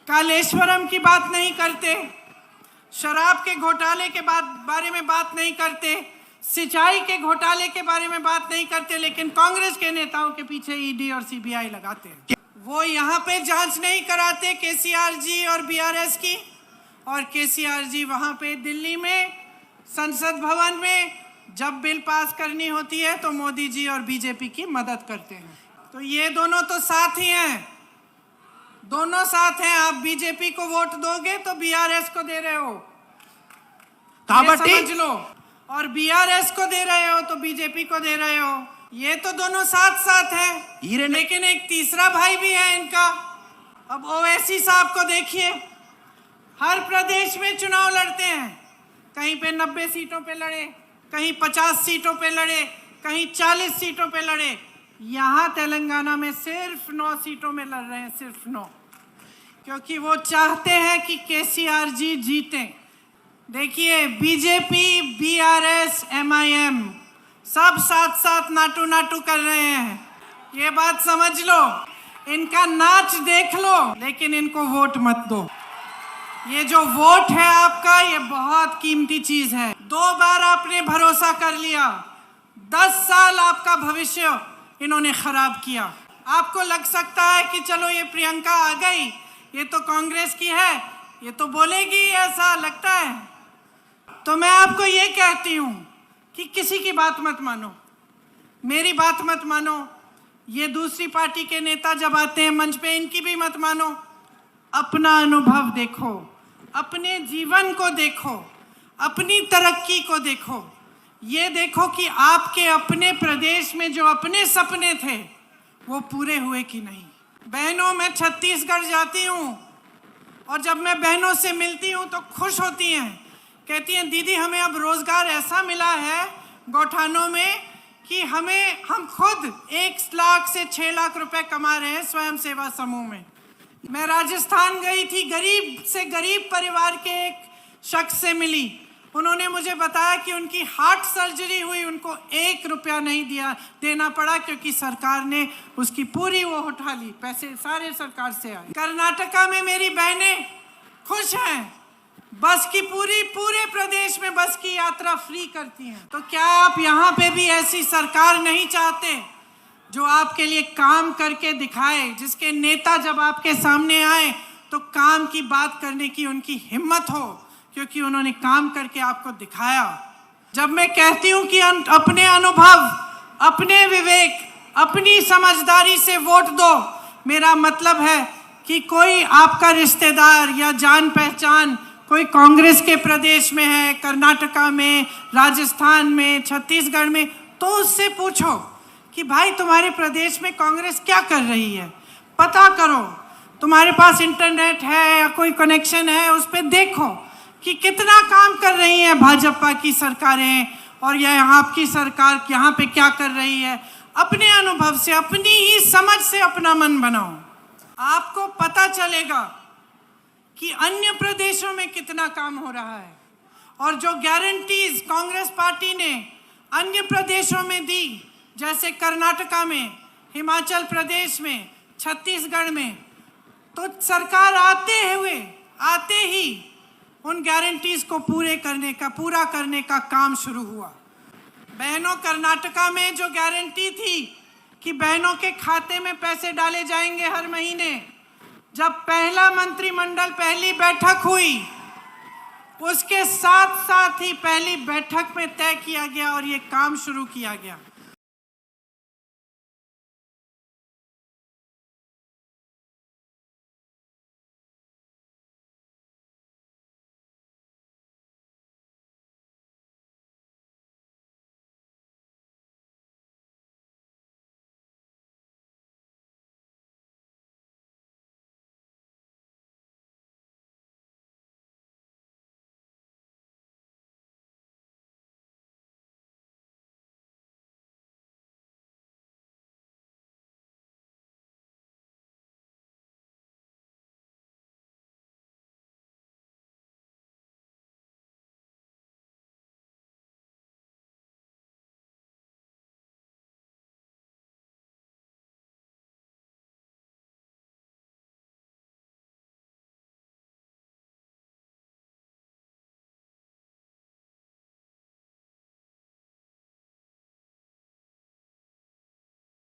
कालेश्वरम की बात नहीं करते, शराब के घोटाले के बारे में बात नहीं करते, सिंचाई के घोटाले के बारे में बात नहीं करते, लेकिन कांग्रेस के नेताओं के पीछे ईडी और सीबीआई लगाते हैं। वो यहाँ पे जांच नहीं कराते केसीआर जी और बीआरएस की, और केसीआर जी वहाँ पे दिल्ली में संसद भवन में जब बिल पास करनी होती है तो मोदी जी और बीजेपी की मदद करते हैं। तो ये दोनों तो साथ ही हैं, दोनों साथ हैं। आप बीजेपी को वोट दोगे तो बीआरएस को दे रहे हो, समझ लो, और बीआरएस को दे रहे हो तो बीजेपी को दे रहे हो। ये तो दोनों साथ साथ हैं, लेकिन एक तीसरा भाई भी है इनका। अब ओवैसी साहब को देखिए, हर प्रदेश में चुनाव लड़ते हैं, कहीं पे 90 सीटों पे लड़े, कहीं 50 सीटों पे लड़े, कहीं 40 सीटों पे लड़े। यहाँ तेलंगाना में सिर्फ 9 सीटों में लड़ रहे हैं, सिर्फ 9, क्योंकि वो चाहते हैं कि केसीआर जी जीतें। देखिए, बीजेपी, बीआरएस, एमआईएम सब साथ साथ नाटू नाटू कर रहे हैं, ये बात समझ लो। इनका नाच देख लो, लेकिन इनको वोट मत दो। ये जो वोट है आपका, ये बहुत कीमती चीज है। 2 बार आपने भरोसा कर लिया, 10 साल आपका भविष्य इन्होंने खराब किया। आपको लग सकता है कि चलो ये प्रियंका आ गई, ये तो कांग्रेस की है, ये तो बोलेगी, ऐसा लगता है। तो मैं आपको ये कहती हूँ कि किसी की बात मत मानो, मेरी बात मत मानो, ये दूसरी पार्टी के नेता जब आते हैं मंच पे, इनकी भी मत मानो। अपना अनुभव देखो, अपने जीवन को देखो, अपनी तरक्की को देखो। ये देखो कि आपके अपने प्रदेश में जो अपने सपने थे वो पूरे हुए कि नहीं। बहनों, मैं छत्तीसगढ़ जाती हूँ और जब मैं बहनों से मिलती हूँ तो खुश होती हैं, कहती हैं दीदी हमें अब रोजगार ऐसा मिला है गौठानों में कि हम खुद 1 लाख से 6 लाख रुपए कमा रहे हैं स्वयं सेवा समूह में। मैं राजस्थान गई थी, गरीब से गरीब परिवार के एक शख्स से मिली। उन्होंने मुझे बताया कि उनकी हार्ट सर्जरी हुई, उनको 1 रुपया नहीं देना पड़ा, क्योंकि सरकार ने उसकी पूरी वो उठा ली, पैसे सारे सरकार से आए। कर्नाटका में मेरी बहनें खुश हैं, बस की पूरे प्रदेश में बस की यात्रा फ्री करती हैं। तो क्या आप यहाँ पे भी ऐसी सरकार नहीं चाहते जो आपके लिए काम करके दिखाए, जिसके नेता जब आपके सामने आए तो काम की बात करने की उनकी हिम्मत हो, क्योंकि उन्होंने काम करके आपको दिखाया। जब मैं कहती हूँ कि अपने अनुभव, अपने विवेक, अपनी समझदारी से वोट दो, मेरा मतलब है कि कोई आपका रिश्तेदार या जान पहचान कोई कांग्रेस के प्रदेश में है, कर्नाटका में, राजस्थान में, छत्तीसगढ़ में, तो उससे पूछो कि भाई तुम्हारे प्रदेश में कांग्रेस क्या कर रही है, पता करो। तुम्हारे पास इंटरनेट है या कोई कनेक्शन है, उस पर देखो कि कितना काम कर रही है भाजपा की सरकारें और यहाँ आपकी सरकार यहाँ पे क्या कर रही है। अपने अनुभव से, अपनी ही समझ से अपना मन बनाओ, आपको पता चलेगा कि अन्य प्रदेशों में कितना काम हो रहा है। और जो गारंटीज कांग्रेस पार्टी ने अन्य प्रदेशों में दी, जैसे कर्नाटका में, हिमाचल प्रदेश में, छत्तीसगढ़ में, तो सरकार आते ही उन गारंटीज को पूरा करने का काम शुरू हुआ। बहनों, कर्नाटका में जो गारंटी थी कि बहनों के खाते में पैसे डाले जाएंगे हर महीने, जब पहला मंत्रिमंडल पहली बैठक हुई, उसके साथ ही पहली बैठक में तय किया गया और ये काम शुरू किया गया।